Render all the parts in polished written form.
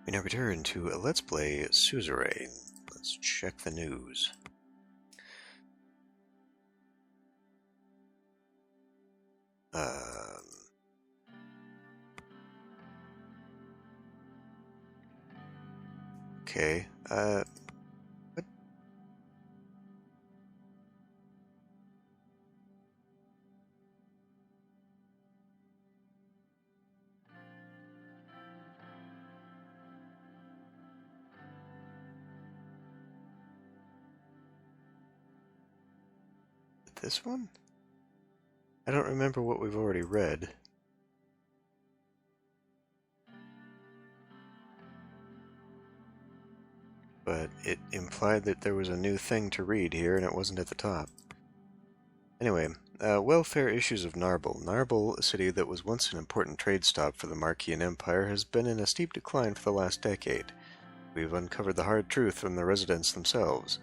We now return to a Let's Play Suzerain. Let's check the news. Okay, what? This one? I don't remember what we've already read. But it implied that there was a new thing to read here, and it wasn't at the top. Anyway, welfare issues of Narble. Narble, a city that was once an important trade stop for the Marquian Empire, has been in a steep decline for the last decade. We've uncovered the hard truth from the residents themselves.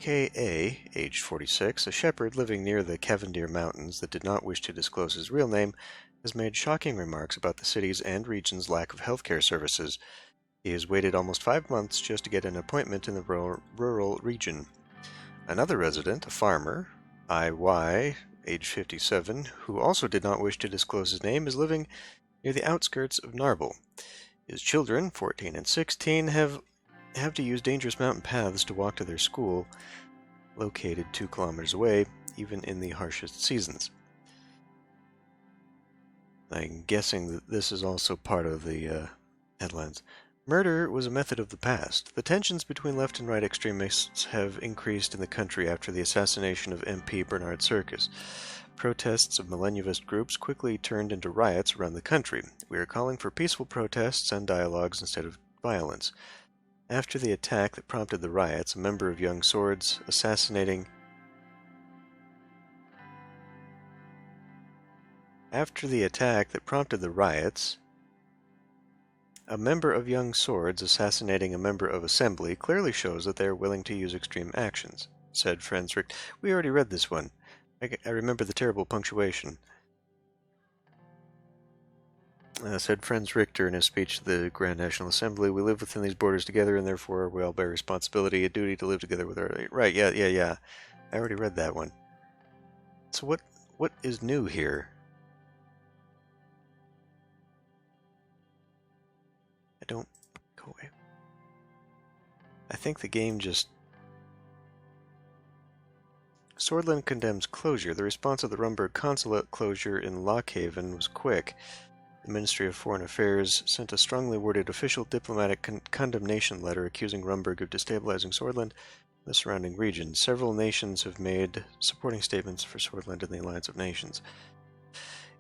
K.A., aged 46, a shepherd living near the Cavendier Mountains that did not wish to disclose his real name, has made shocking remarks about the city's and region's lack of healthcare services. He has waited almost 5 months just to get an appointment in the rural region. Another resident, a farmer, I.Y., age 57, who also did not wish to disclose his name, is living near the outskirts of Narble. His children, 14 and 16, have to use dangerous mountain paths to walk to their school, located 2 kilometers away, even in the harshest seasons. I'm guessing that this is also part of the headlines. Murder was a method of the past. The tensions between left and right extremists have increased in the country after the assassination of MP Bernard Circus. Protests of millennialist groups quickly turned into riots around the country. We are calling for peaceful protests and dialogues instead of violence. After the attack that prompted the riots, a member of Young Swords assassinating a member of Assembly clearly shows that they are willing to use extreme actions, said Franz Richter. We already read this one. I remember the terrible punctuation. Said Franz Richter in his speech to the Grand National Assembly. We live within these borders together, and therefore we all bear responsibility, a duty to live together with our... Right, yeah. I already read that one. So what is new here? I don't... Go away. I think the game just... Sordland condemns closure. The response of the Rumburg consulate closure in Lockhaven was quick. The Ministry of Foreign Affairs sent a strongly worded official diplomatic condemnation letter accusing Rumburg of destabilizing Sordland and the surrounding region. Several nations have made supporting statements for Sordland in the Alliance of Nations.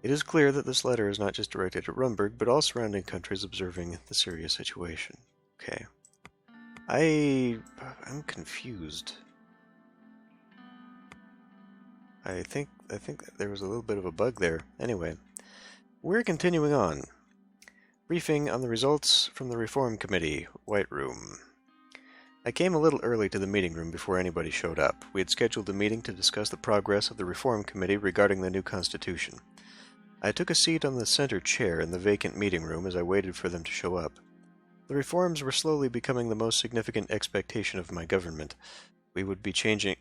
It is clear that this letter is not just directed at Rumburg, but all surrounding countries observing the serious situation. Okay. I'm confused. I think there was a little bit of a bug there. Anyway. We're continuing on. Briefing on the results from the Reform Committee, White Room. I came a little early to the meeting room before anybody showed up. We had scheduled a meeting to discuss the progress of the Reform Committee regarding the new Constitution. I took a seat on the center chair in the vacant meeting room as I waited for them to show up. The reforms were slowly becoming the most significant expectation of my government. We would be changing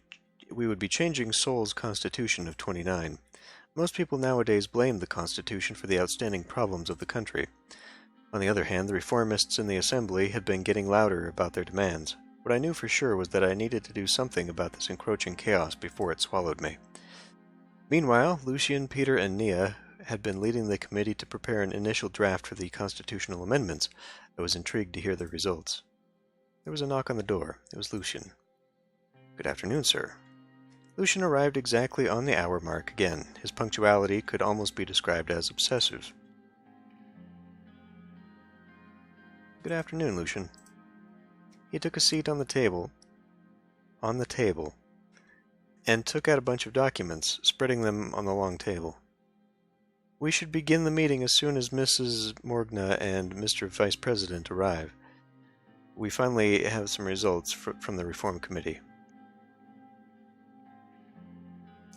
Seoul's Constitution of 29. Most people nowadays blame the Constitution for the outstanding problems of the country. On the other hand, the reformists in the Assembly had been getting louder about their demands. What I knew for sure was that I needed to do something about this encroaching chaos before it swallowed me. Meanwhile, Lucien, Peter, and Nia had been leading the committee to prepare an initial draft for the constitutional amendments. I was intrigued to hear the results. There was a knock on the door. It was Lucien. Good afternoon, sir. Lucien arrived exactly on the hour mark again. His punctuality could almost be described as obsessive. Good afternoon, Lucien. He took a seat on the table, and took out a bunch of documents, spreading them on the long table. We should begin the meeting as soon as Mrs. Morgna and Mr. Vice President arrive. We finally have some results from the Reform Committee.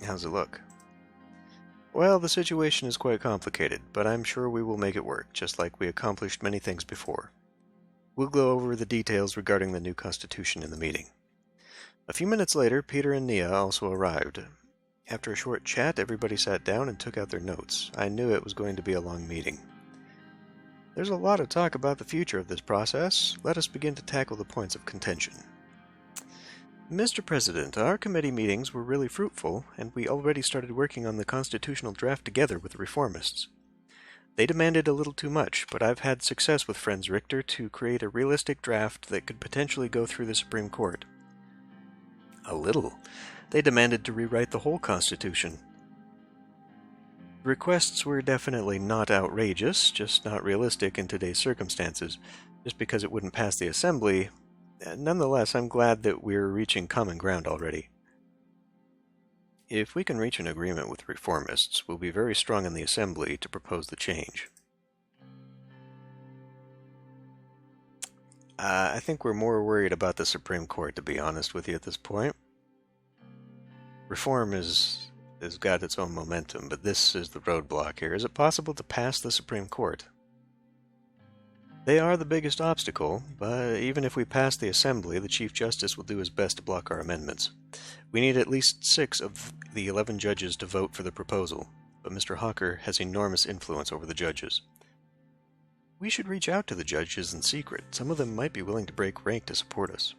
How's it look? Well, the situation is quite complicated, but I'm sure we will make it work, just like we accomplished many things before. We'll go over the details regarding the new constitution in the meeting. A few minutes later, Peter and Nia also arrived. After a short chat, everybody sat down and took out their notes. I knew it was going to be a long meeting. There's a lot of talk about the future of this process. Let us begin to tackle the points of contention. Mr. President, our committee meetings were really fruitful, and we already started working on the constitutional draft together with the reformists. They demanded a little too much, but I've had success with Friends Richter to create a realistic draft that could potentially go through the Supreme Court. A little. They demanded to rewrite the whole Constitution. Requests were definitely not outrageous, just not realistic in today's circumstances. Just because it wouldn't pass the Assembly, nonetheless, I'm glad that we're reaching common ground already. If we can reach an agreement with reformists, we'll be very strong in the Assembly to propose the change. I think we're more worried about the Supreme Court, to be honest with you at this point. Reform has got its own momentum, but this is the roadblock here. Is it possible to pass the Supreme Court? They are the biggest obstacle, but even if we pass the Assembly, the Chief Justice will do his best to block our amendments. We need at least 6 of the 11 judges to vote for the proposal, but Mr. Hawker has enormous influence over the judges. We should reach out to the judges in secret. Some of them might be willing to break rank to support us.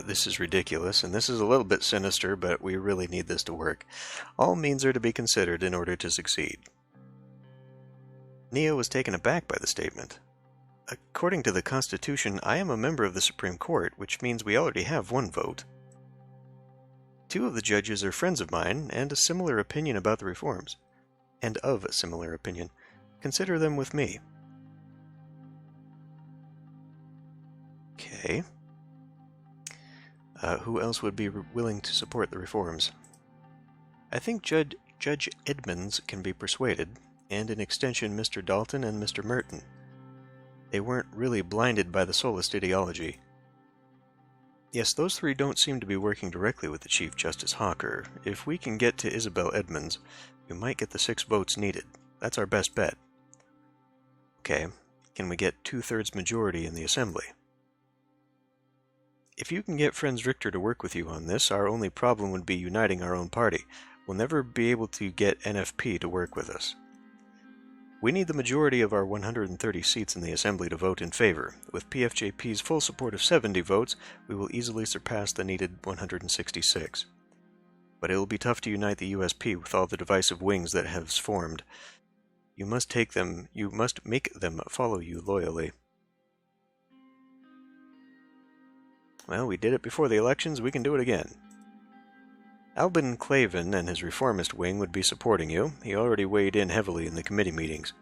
This is ridiculous, and this is a little bit sinister, but we really need this to work. All means are to be considered in order to succeed. Nia was taken aback by the statement. According to the Constitution, I am a member of the Supreme Court, which means we already have 1 vote. 2 of the judges are friends of mine, and a similar opinion about the reforms. And of a similar opinion. Consider them with me. Okay. Who else would be willing to support the reforms? I think Judge Edmonds can be persuaded, and in extension Mr. Dalton and Mr. Merton. They weren't really blinded by the Solist ideology. Yes, those 3 don't seem to be working directly with the Chief Justice Hawker. If we can get to Isabel Edmonds, we might get the 6 votes needed. That's our best bet. Okay, can we get 2/3 majority in the Assembly? If you can get Friends Richter to work with you on this, our only problem would be uniting our own party. We'll never be able to get NFP to work with us. We need the majority of our 130 seats in the Assembly to vote in favor. With PFJP's full support of 70 votes, we will easily surpass the needed 166. But it will be tough to unite the USP with all the divisive wings that have formed. You must make them follow you loyally. Well, we did it before the elections, we can do it again. Albin Clavin and his reformist wing would be supporting you. He already weighed in heavily in the committee meetings.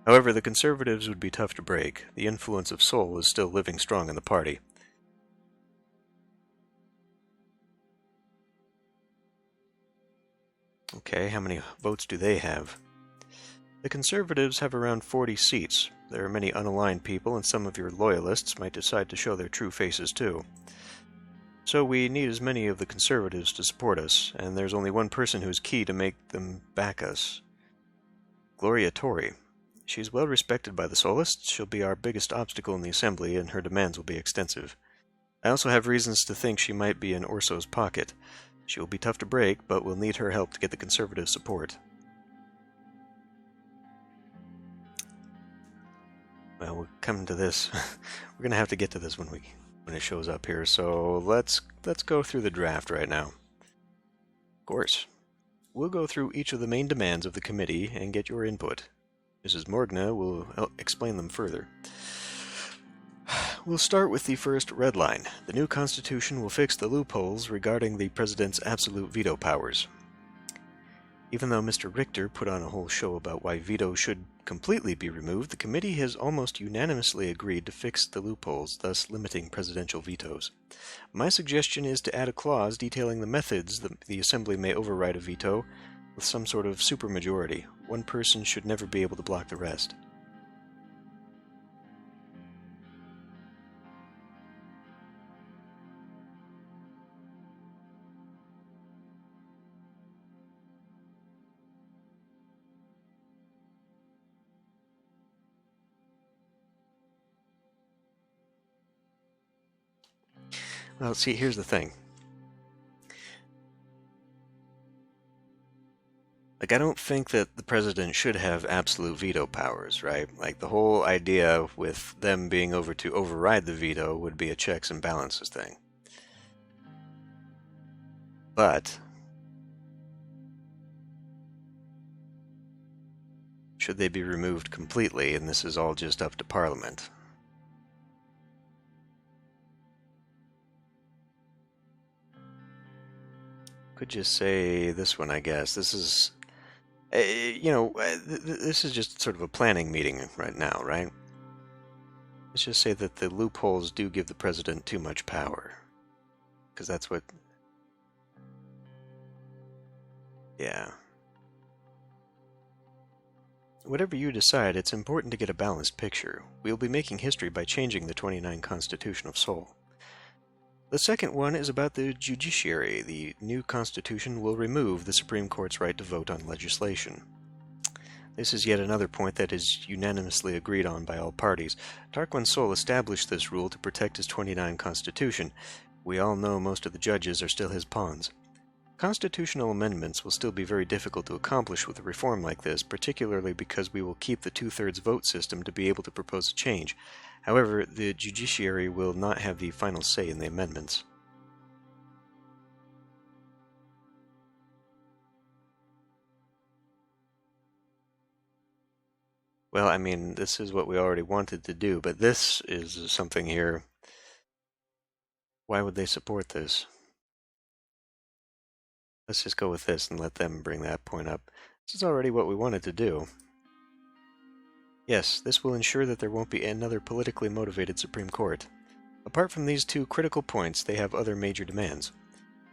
However, the Conservatives would be tough to break. The influence of Sol is still living strong in the party. Okay, how many votes do they have? The Conservatives have around 40 seats. There are many unaligned people, and some of your loyalists might decide to show their true faces too. So we need as many of the Conservatives to support us, and there's only one person who's key to make them back us. Gloria Torrey. She's well respected by the Solists. She'll be our biggest obstacle in the Assembly, and her demands will be extensive. I also have reasons to think she might be in Orso's pocket. She will be tough to break, but we'll need her help to get the Conservative support. Well, we'll come to this. We're going to have to get to this when it shows up here, so let's go through the draft right now. Of course. We'll go through each of the main demands of the committee and get your input. Mrs. Morgna will explain them further. We'll start with the first red line. The new Constitution will fix the loopholes regarding the President's absolute veto powers. Even though Mr. Richter put on a whole show about why veto should completely be removed, the committee has almost unanimously agreed to fix the loopholes, thus limiting presidential vetoes. My suggestion is to add a clause detailing the methods that the Assembly may override a veto with some sort of supermajority. One person should never be able to block the rest. Well, see, here's the thing. Like, I don't think that the president should have absolute veto powers, right? Like, the whole idea with them being over to override the veto would be a checks and balances thing. But should they be removed completely, and this is all just up to Parliament? Could just say this one, I guess. This is, this is just sort of a planning meeting right now, right? Let's just say that the loopholes do give the president too much power. Because that's what... Yeah. Whatever you decide, it's important to get a balanced picture. We'll be making history by changing the 29 Constitution of Seoul. The second one is about the judiciary. The new constitution will remove the Supreme Court's right to vote on legislation. This is yet another point that is unanimously agreed on by all parties. Tarquin Sol established this rule to protect his 29 constitution. We all know most of the judges are still his pawns. Constitutional amendments will still be very difficult to accomplish with a reform like this, particularly because we will keep the two-thirds vote system to be able to propose a change. However, the judiciary will not have the final say in the amendments. Well, I mean, this is what we already wanted to do, but this is something here. Why would they support this? Let's just go with this and let them bring that point up. This is already what we wanted to do. Yes, this will ensure that there won't be another politically motivated Supreme Court. Apart from these two critical points, they have other major demands.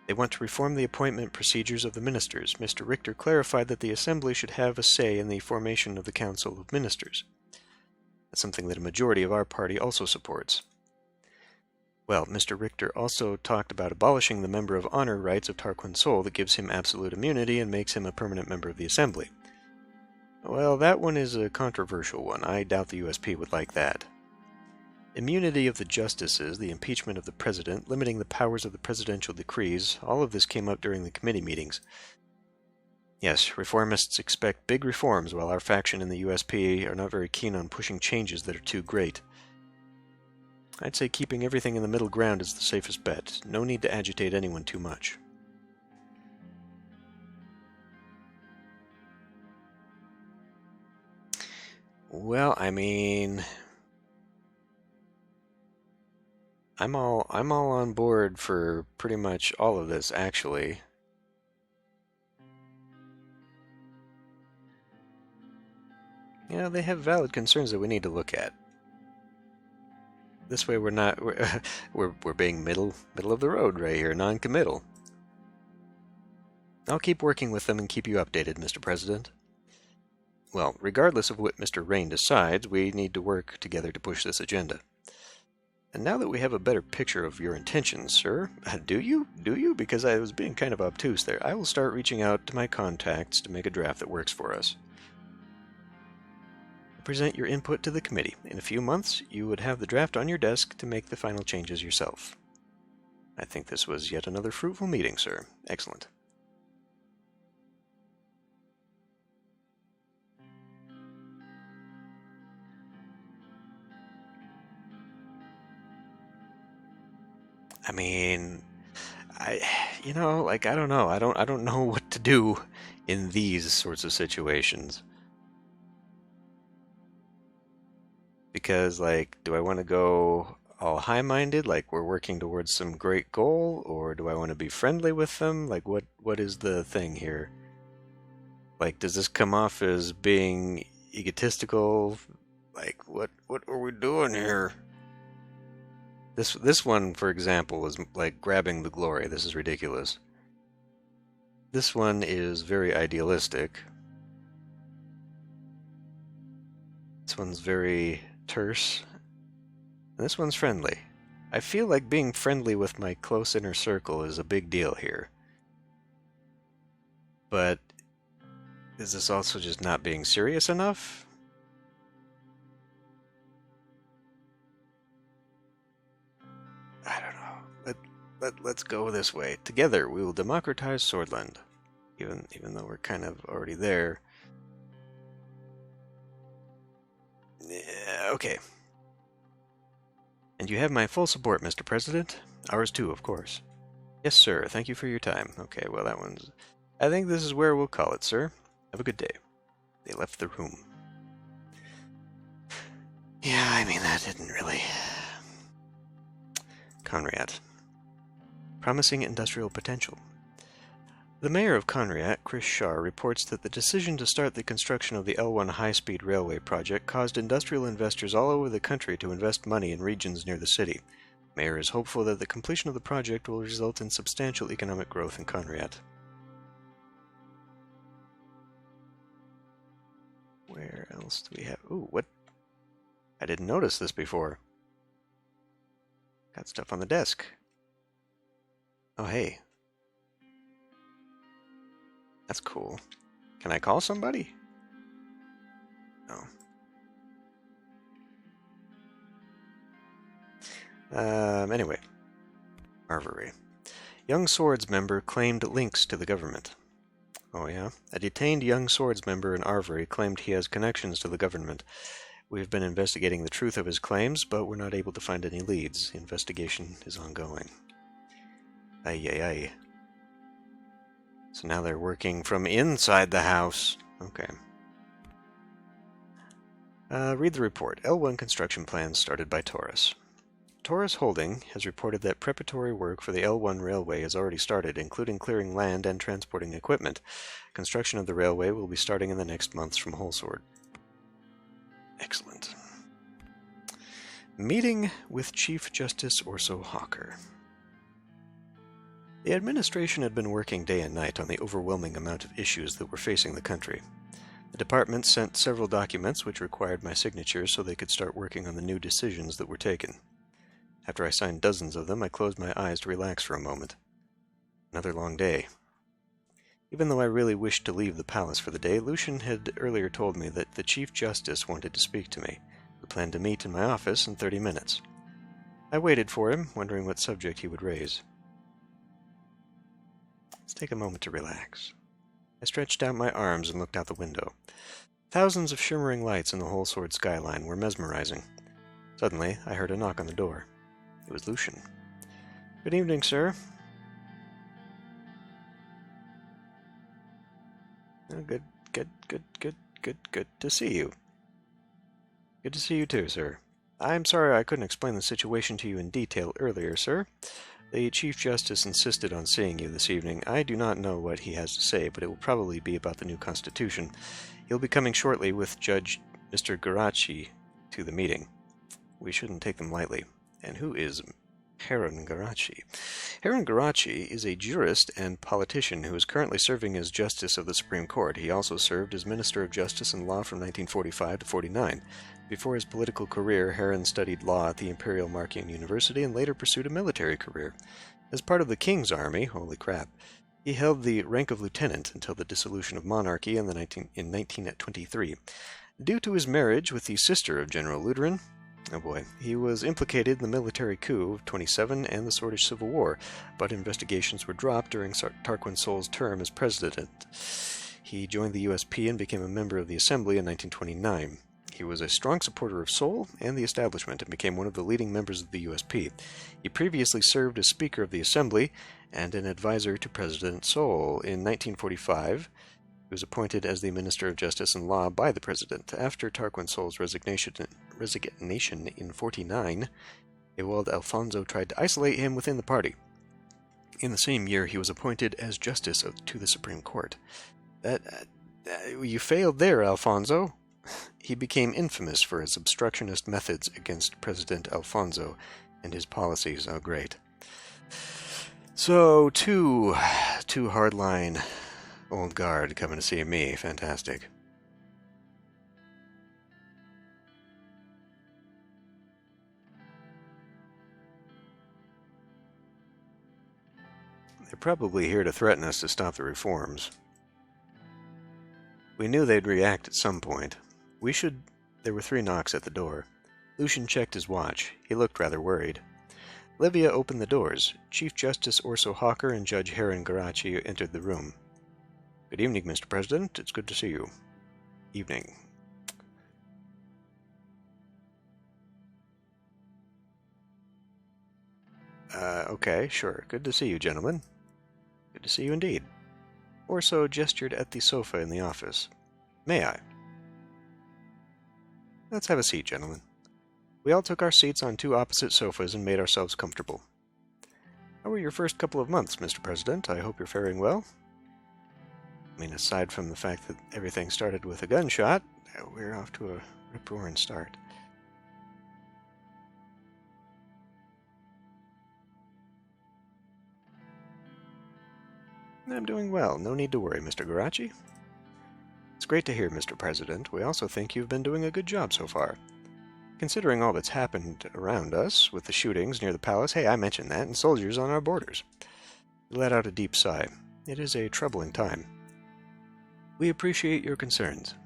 They want to reform the appointment procedures of the ministers. Mr. Richter clarified that the Assembly should have a say in the formation of the Council of Ministers. That's something that a majority of our party also supports. Well, Mr. Richter also talked about abolishing the Member of Honor rights of Tarquin Sol that gives him absolute immunity and makes him a permanent member of the Assembly. Well, that one is a controversial one. I doubt the USP would like that. Immunity of the justices, the impeachment of the president, limiting the powers of the presidential decrees, all of this came up during the committee meetings. Yes, reformists expect big reforms, while our faction in the USP are not very keen on pushing changes that are too great. I'd say keeping everything in the middle ground is the safest bet. No need to agitate anyone too much. Well, I mean, I'm all on board for pretty much all of this, actually. Yeah, they have valid concerns that we need to look at. This way we're not we're being middle of the road right here, non-committal. I'll keep working with them and keep you updated, Mr. President. Well, regardless of what Mr. Rayne decides, we need to work together to push this agenda. And now that we have a better picture of your intentions, sir, do you? Because I was being kind of obtuse there. I will start reaching out to my contacts to make a draft that works for us. Present your input to the committee. In a few months, you would have the draft on your desk to make the final changes yourself. I think this was yet another fruitful meeting, sir. Excellent. I mean, I don't know. I don't know what to do in these sorts of situations. Because, like, do I want to go all high-minded, like we're working towards some great goal, or do I want to be friendly with them? Like, what is the thing here? Like, does this come off as being egotistical? Like, what are we doing here? This one, for example, is like grabbing the glory. This is ridiculous. This one is very idealistic. This one's very terse. And this one's friendly. I feel like being friendly with my close inner circle is a big deal here. But is this also just not being serious enough? I don't know. let's go this way. Together, we will democratize Sordland. Even though we're kind of already there. Yeah, okay. And you have my full support, Mr. President. Ours too, of course. Yes, sir. Thank you for your time. Okay, well, that one's... I think this is where we'll call it, sir. Have a good day. They left the room. Yeah, I mean, that didn't really... Conrad. Promising industrial potential. The mayor of Conrad, Chris Shar, reports that the decision to start the construction of the L1 high-speed railway project caused industrial investors all over the country to invest money in regions near the city. The mayor is hopeful that the completion of the project will result in substantial economic growth in Conrad. Where else do we have... Ooh, what? I didn't notice this before. Got stuff on the desk. Oh, hey. That's cool. Can I call somebody? No. Anyway. Arvery. Young Swords member claimed links to the government. Oh yeah? A detained Young Swords member in Arvery claimed he has connections to the government. We've been investigating the truth of his claims, but we're not able to find any leads. The investigation is ongoing. Ay, ay, ay. So now they're working from inside the house. Okay. Read the report. L1 construction plans started by Taurus. Taurus Holding has reported that preparatory work for the L1 railway has already started, including clearing land and transporting equipment. Construction of the railway will be starting in the next months from Wholesword. Excellent. Meeting with Chief Justice Orso Hawker. The administration had been working day and night on the overwhelming amount of issues that were facing the country. The department sent several documents which required my signature so they could start working on the new decisions that were taken. After I signed dozens of them, I closed my eyes to relax for a moment. Another long day. Even though I really wished to leave the palace for the day, Lucian had earlier told me that the Chief Justice wanted to speak to me. We planned to meet in my office in 30 minutes. I waited for him, wondering what subject he would raise. Let's take a moment to relax. I stretched out my arms and looked out the window. Thousands of shimmering lights in the Wholesword skyline were mesmerizing. Suddenly, I heard a knock on the door. It was Lucian. Good evening, sir. Oh, good to see you. Good to see you too, sir. I'm sorry I couldn't explain the situation to you in detail earlier, sir. The Chief Justice insisted on seeing you this evening. I do not know what he has to say, but it will probably be about the new Constitution. He'll be coming shortly with Judge Mr. Garachi to the meeting. We shouldn't take them lightly. And who is Harun Garachi? Harun Garachi is a jurist and politician who is currently serving as Justice of the Supreme Court. He also served as Minister of Justice and Law from 1945 to 49. Before his political career, Harun studied law at the Imperial Marcian University and later pursued a military career. As part of the King's Army, holy crap, he held the rank of lieutenant until the dissolution of monarchy in 1923. Due to his marriage with the sister of General Luderin, oh boy, he was implicated in the military coup of 27 and the Swordish Civil War, but investigations were dropped during Tarquin Sol's term as president. He joined the USP and became a member of the Assembly in 1929. He was a strong supporter of Sol and the establishment and became one of the leading members of the USP. He previously served as Speaker of the Assembly and an advisor to President Sol. In 1945, he was appointed as the Minister of Justice and Law by the President. After Tarquin Sol's resignation in 49, Ewald Alfonso tried to isolate him within the party. In the same year, he was appointed as Justice to the Supreme Court. You failed there, Alfonso. He became infamous for his obstructionist methods against President Alfonso and his policies. Oh, great. So, two hardline old guard coming to see me. Fantastic. They're probably here to threaten us to stop the reforms. We knew they'd react at some point. There were 3 knocks at the door. Lucian checked his watch. He looked rather worried. Livia opened the doors. Chief Justice Orso Hawker and Judge Heron Garachi entered the room. Good evening, Mr. President. It's good to see you. Evening. Okay, sure. Good to see you, gentlemen. Good to see you indeed. Orso gestured at the sofa in the office. May I? Let's have a seat, gentlemen. We all took our seats on two opposite sofas and made ourselves comfortable. How were your first couple of months, Mr. President? I hope you're faring well. I mean, aside from the fact that everything started with a gunshot, we're off to a rip-roaring start. I'm doing well. No need to worry, Mr. Garachi. It's great to hear, Mr. President. We also think you've been doing a good job so far. Considering all that's happened around us, with the shootings near the palace, hey, I mentioned that, and soldiers on our borders. He let out a deep sigh. It is a troubling time. We appreciate your concerns.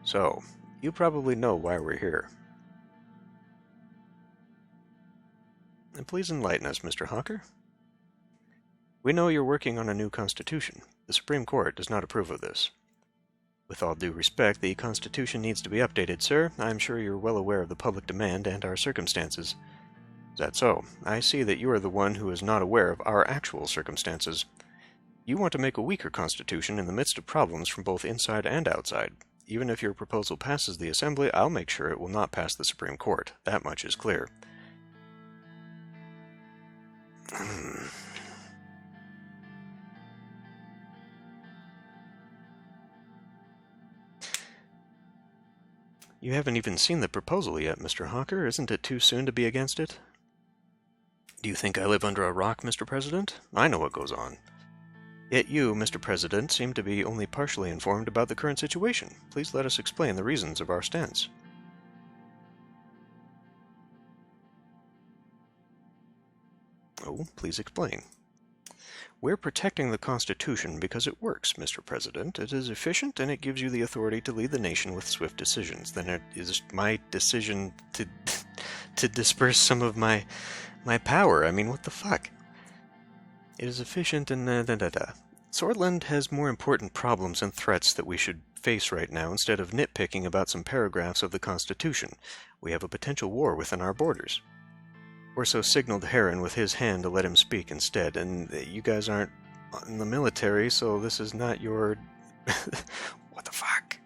So, you probably know why we're here. And please enlighten us, Mr. Hawker. We know you're working on a new constitution. The Supreme Court does not approve of this. With all due respect, the Constitution needs to be updated, sir. I'm sure you're well aware of the public demand and our circumstances. Is that so? I see that you are the one who is not aware of our actual circumstances. You want to make a weaker Constitution in the midst of problems from both inside and outside. Even if your proposal passes the Assembly, I'll make sure it will not pass the Supreme Court. That much is clear. You haven't even seen the proposal yet, Mr. Hawker. Isn't it too soon to be against it? Do you think I live under a rock, Mr. President? I know what goes on. Yet you, Mr. President, seem to be only partially informed about the current situation. Please let us explain the reasons of our stance. Oh, please explain. We're protecting the Constitution because it works, Mr. President. It is efficient, and it gives you the authority to lead the nation with swift decisions. Then it is my decision to disperse some of my power. I mean, what the fuck? It is efficient and Sordland has more important problems and threats that we should face right now instead of nitpicking about some paragraphs of the Constitution. We have a potential war within our borders. Orso signaled Heron with his hand to let him speak instead, and you guys aren't in the military, so this is not your... What the fuck?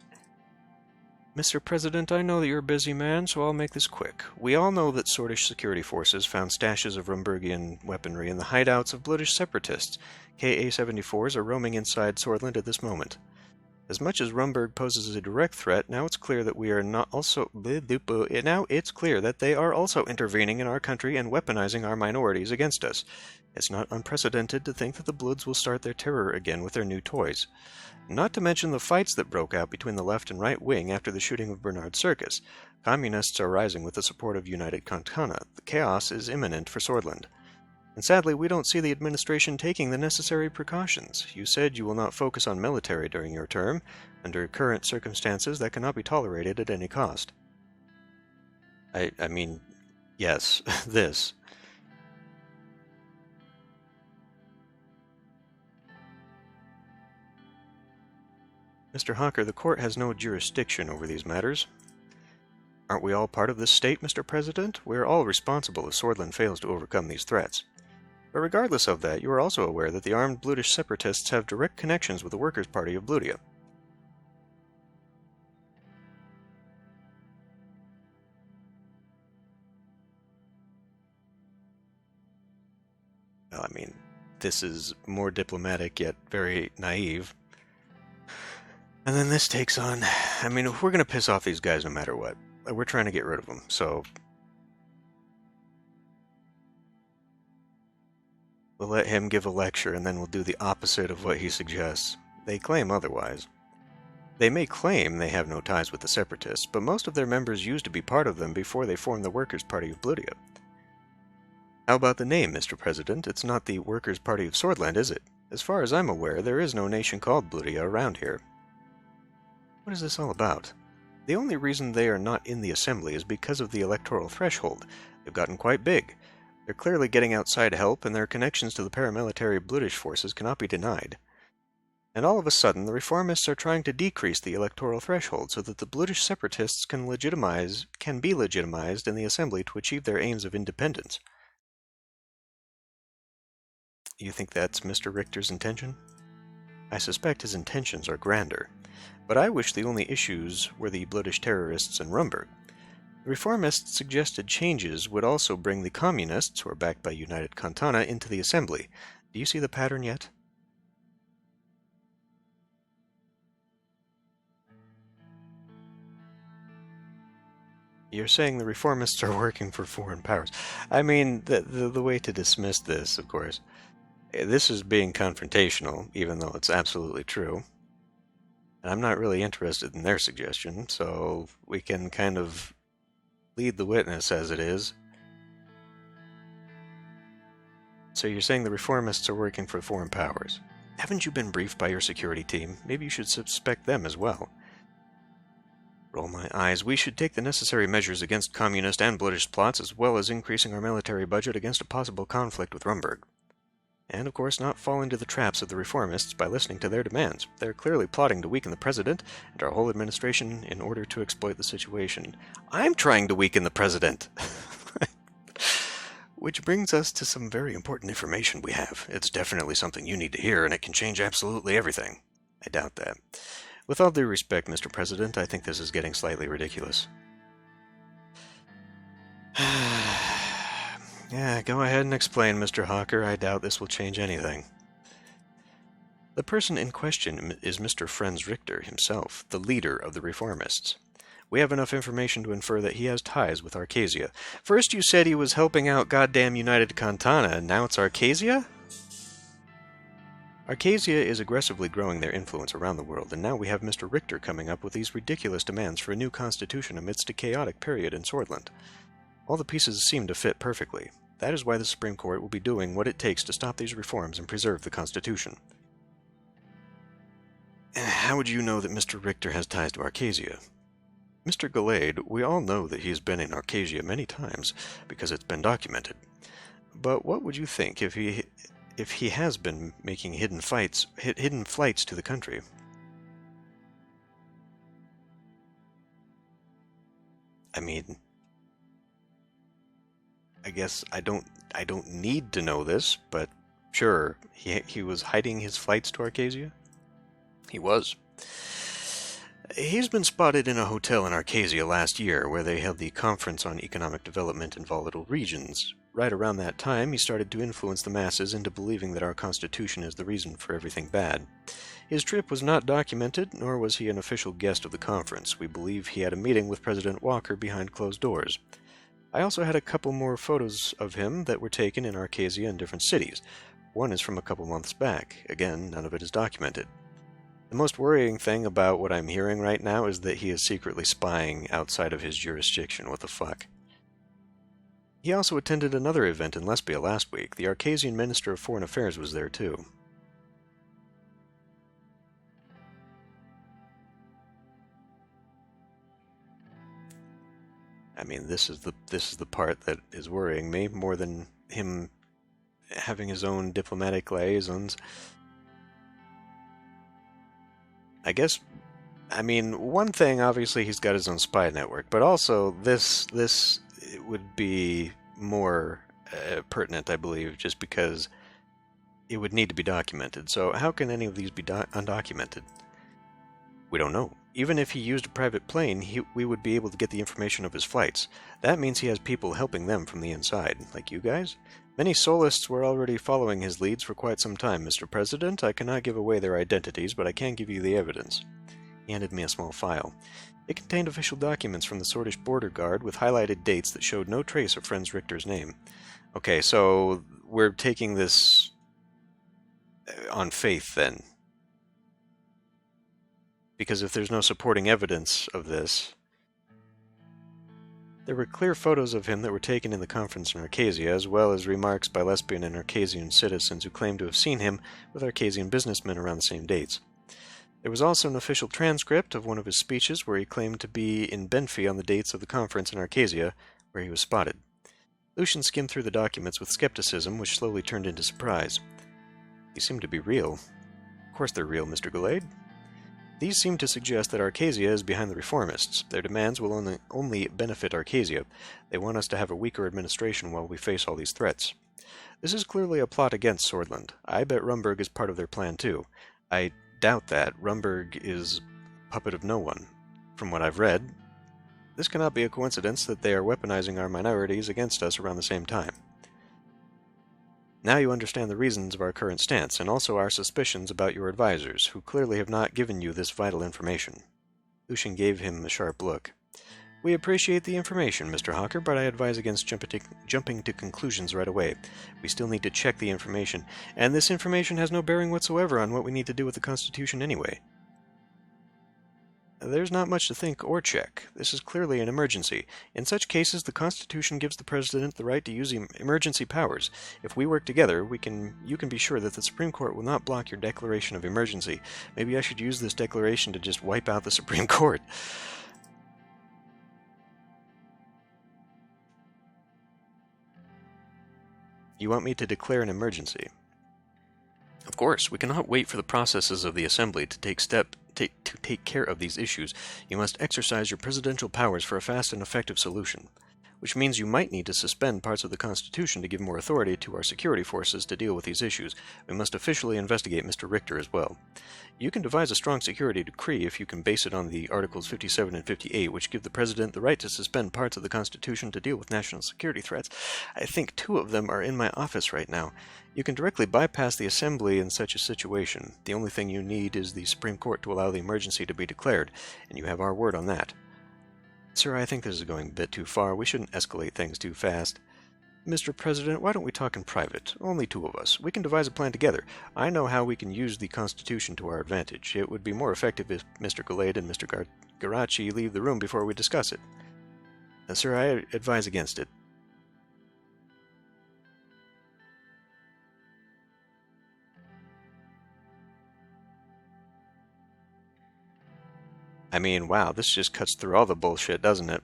Mr. President, I know that you're a busy man, so I'll make this quick. We all know that Sordish security forces found stashes of Rumburgian weaponry in the hideouts of Bloodish separatists. KA-74s are roaming inside Sordland at this moment. As much as Rumburg poses a direct threat, now it's clear that we are not also... Now it's clear that they are also intervening in our country and weaponizing our minorities against us. It's not unprecedented to think that the Bloods will start their terror again with their new toys. Not to mention the fights that broke out between the left and right wing after the shooting of Bernard Circus. Communists are rising with the support of United Kankana. The chaos is imminent for Sordland. And sadly, we don't see the administration taking the necessary precautions. You said you will not focus on military during your term. Under current circumstances, that cannot be tolerated at any cost. I mean, yes, this. Mr. Hawker, the court has no jurisdiction over these matters. Aren't we all part of this state, Mr. President? We are all responsible if Sordland fails to overcome these threats. But regardless of that, you are also aware that the armed Blutish separatists have direct connections with the Workers' Party of Blutia. Well, I mean, this is more diplomatic yet very naive. And then this takes on... I mean, we're going to piss off these guys no matter what. We're trying to get rid of them, so... We'll let him give a lecture, and then we'll do the opposite of what he suggests. They claim otherwise. They may claim they have no ties with the Separatists, but most of their members used to be part of them before they formed the Workers' Party of Blutia. How about the name, Mr. President? It's not the Workers' Party of Sordland, is it? As far as I'm aware, there is no nation called Blutia around here. What is this all about? The only reason they are not in the Assembly is because of the electoral threshold. They've gotten quite big. They're clearly getting outside help, and their connections to the paramilitary British forces cannot be denied. And all of a sudden, the reformists are trying to decrease the electoral threshold so that the British separatists can be legitimized in the assembly to achieve their aims of independence. You think that's Mr. Richter's intention? I suspect his intentions are grander, but I wish the only issues were the British terrorists in Rumburg. The reformists suggested changes would also bring the communists, who are backed by United Cantana, into the assembly. Do you see the pattern yet? You're saying the reformists are working for foreign powers. I mean, the way to dismiss this, of course, this is being confrontational, even though it's absolutely true. And I'm not really interested in their suggestion, so we can kind of lead the witness as it is. So you're saying the reformists are working for foreign powers. Haven't you been briefed by your security team? Maybe you should suspect them as well. Roll my eyes. We should take the necessary measures against communist and British plots, as well as increasing our military budget against a possible conflict with Rumburg. And, of course, not fall into the traps of the reformists by listening to their demands. They're clearly plotting to weaken the president and our whole administration in order to exploit the situation. I'm trying to weaken the president! Which brings us to some very important information we have. It's definitely something you need to hear, and it can change absolutely everything. I doubt that. With all due respect, Mr. President, I think this is getting slightly ridiculous. Yeah, go ahead and explain, Mr. Hawker. I doubt this will change anything. The person in question is Mr. Franz Richter himself, the leader of the reformists. We have enough information to infer that he has ties with Arcasia. First you said he was helping out goddamn United Cantana, and now it's Arcasia? Arcasia is aggressively growing their influence around the world, and now we have Mr. Richter coming up with these ridiculous demands for a new constitution amidst a chaotic period in Sordland. All the pieces seem to fit perfectly. That is why the Supreme Court will be doing what it takes to stop these reforms and preserve the Constitution. How would you know that Mr. Richter has ties to Arcasia? Mr. Gallade, we all know that he has been in Arcasia many times, because it's been documented. But what would you think if he has been making hidden flights to the country? I mean, I guess I don't need to know this, but sure, he was hiding his flights to Arcasia? He was. He's been spotted in a hotel in Arcasia last year, where they held the Conference on Economic Development in Volatile Regions. Right around that time, he started to influence the masses into believing that our Constitution is the reason for everything bad. His trip was not documented, nor was he an official guest of the conference. We believe he had a meeting with President Walker behind closed doors. I also had a couple more photos of him that were taken in Arcasia in different cities. One is from a couple months back. Again, none of it is documented. The most worrying thing about what I'm hearing right now is that he is secretly spying outside of his jurisdiction. What the fuck? He also attended another event in Lesbia last week. The Arcasian Minister of Foreign Affairs was there too. I mean, this is the part that is worrying me more than him having his own diplomatic liaisons. I mean, one thing, obviously, he's got his own spy network, but also this would be more pertinent, I believe, just because it would need to be documented. So how can any of these be undocumented? We don't know. Even if he used a private plane, we would be able to get the information of his flights. That means he has people helping them from the inside, like you guys. Many Solists were already following his leads for quite some time, Mr. President. I cannot give away their identities, but I can give you the evidence. He handed me a small file. It contained official documents from the Sordish border guard with highlighted dates that showed no trace of Franz Richter's name. Okay, so we're taking this on faith, then. Because if there's no supporting evidence of this... There were clear photos of him that were taken in the conference in Arcasia, as well as remarks by lesbian and Arcasian citizens who claimed to have seen him with Arcasian businessmen around the same dates. There was also an official transcript of one of his speeches where he claimed to be in Benfey on the dates of the conference in Arcasia, where he was spotted. Lucian skimmed through the documents with skepticism, which slowly turned into surprise. These seem to be real. Of course they're real, Mr. Gallade. These seem to suggest that Arcasia is behind the reformists. Their demands will only benefit Arcasia. They want us to have a weaker administration while we face all these threats. This is clearly a plot against Sordland. I bet Rumberg is part of their plan too. I doubt that. Rumberg is a puppet of no one. From what I've read, this cannot be a coincidence that they are weaponizing our minorities against us around the same time. Now you understand the reasons of our current stance, and also our suspicions about your advisors, who clearly have not given you this vital information. Lucian gave him a sharp look. We appreciate the information, Mr. Hawker, but I advise against jumping to conclusions right away. We still need to check the information, and this information has no bearing whatsoever on what we need to do with the Constitution anyway. There's not much to think or check. This is clearly an emergency. In such cases, the Constitution gives the President the right to use emergency powers. If we work together, you can be sure that the Supreme Court will not block your declaration of emergency. Maybe I should use this declaration to just wipe out the Supreme Court. You want me to declare an emergency? Of course, we cannot wait for the processes of the Assembly to take care of these issues. You must exercise your presidential powers for a fast and effective solution, which means you might need to suspend parts of the Constitution to give more authority to our security forces to deal with these issues. We must officially investigate Mr. Richter as well. You can devise a strong security decree if you can base it on the Articles 57 and 58, which give the President the right to suspend parts of the Constitution to deal with national security threats. I think 2 of them are in my office right now. You can directly bypass the Assembly in such a situation. The only thing you need is the Supreme Court to allow the emergency to be declared, and you have our word on that. Sir, I think this is going a bit too far. We shouldn't escalate things too fast. Mr. President, why don't we talk in private? Only 2 of us. We can devise a plan together. I know how we can use the Constitution to our advantage. It would be more effective if Mr. Gallade and Mr. Garachi leave the room before we discuss it. Sir, I advise against it. I mean, wow, this just cuts through all the bullshit, doesn't it?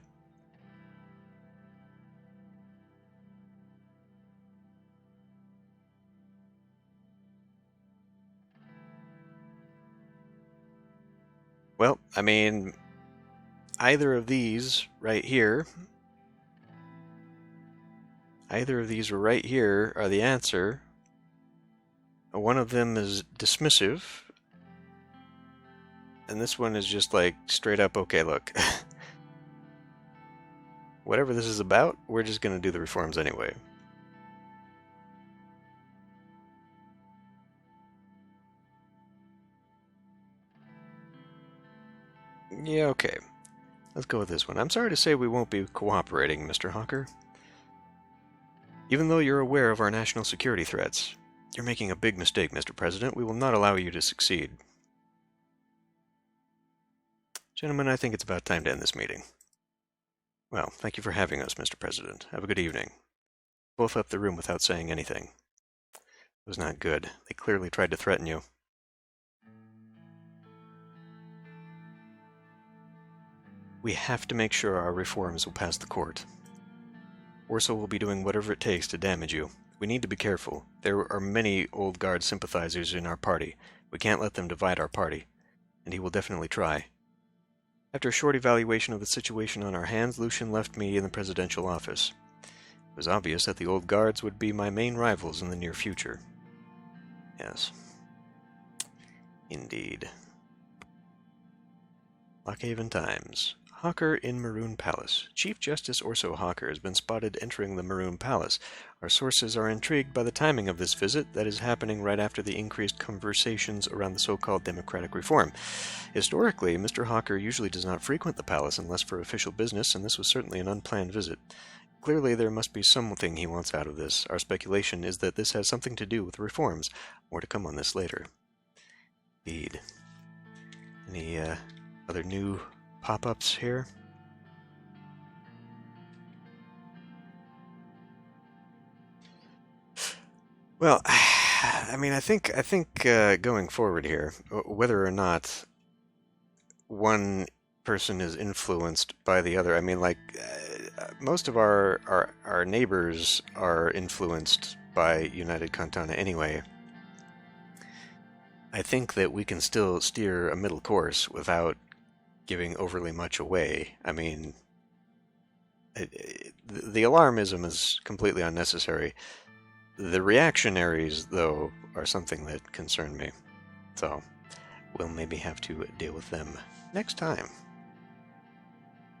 Well, I mean, either of these right here are the answer. One of them is dismissive, and this one is just like straight up, okay, look. Whatever this is about, we're just going to do the reforms anyway. Yeah, okay. Let's go with this one. I'm sorry to say we won't be cooperating, Mr. Hawker. Even though you're aware of our national security threats, you're making a big mistake, Mr. President. We will not allow you to succeed. Gentlemen, I think it's about time to end this meeting. Well, thank you for having us, Mr. President. Have a good evening. Both left the room without saying anything. It was not good. They clearly tried to threaten you. We have to make sure our reforms will pass the court. Orso will be doing whatever it takes to damage you. We need to be careful. There are many Old Guard sympathizers in our party. We can't let them divide our party. And he will definitely try. After a short evaluation of the situation on our hands, Lucian left me in the presidential office. It was obvious that the Old Guards would be my main rivals in the near future. Yes. Indeed. Lockhaven Times. Hawker in Maroon Palace. Chief Justice Orso Hawker has been spotted entering the Maroon Palace. Our sources are intrigued by the timing of this visit that is happening right after the increased conversations around the so-called democratic reform. Historically, Mr. Hawker usually does not frequent the palace unless for official business, and this was certainly an unplanned visit. Clearly, there must be something he wants out of this. Our speculation is that this has something to do with reforms. More to come on this later. Indeed. Any other new pop-ups here? Well, I mean, I think going forward here, whether or not one person is influenced by the other, I mean, like, most of our neighbors are influenced by United Cantana anyway. I think that we can still steer a middle course without giving overly much away. I mean, the alarmism is completely unnecessary. The reactionaries, though, are something that concern me. So, we'll maybe have to deal with them next time.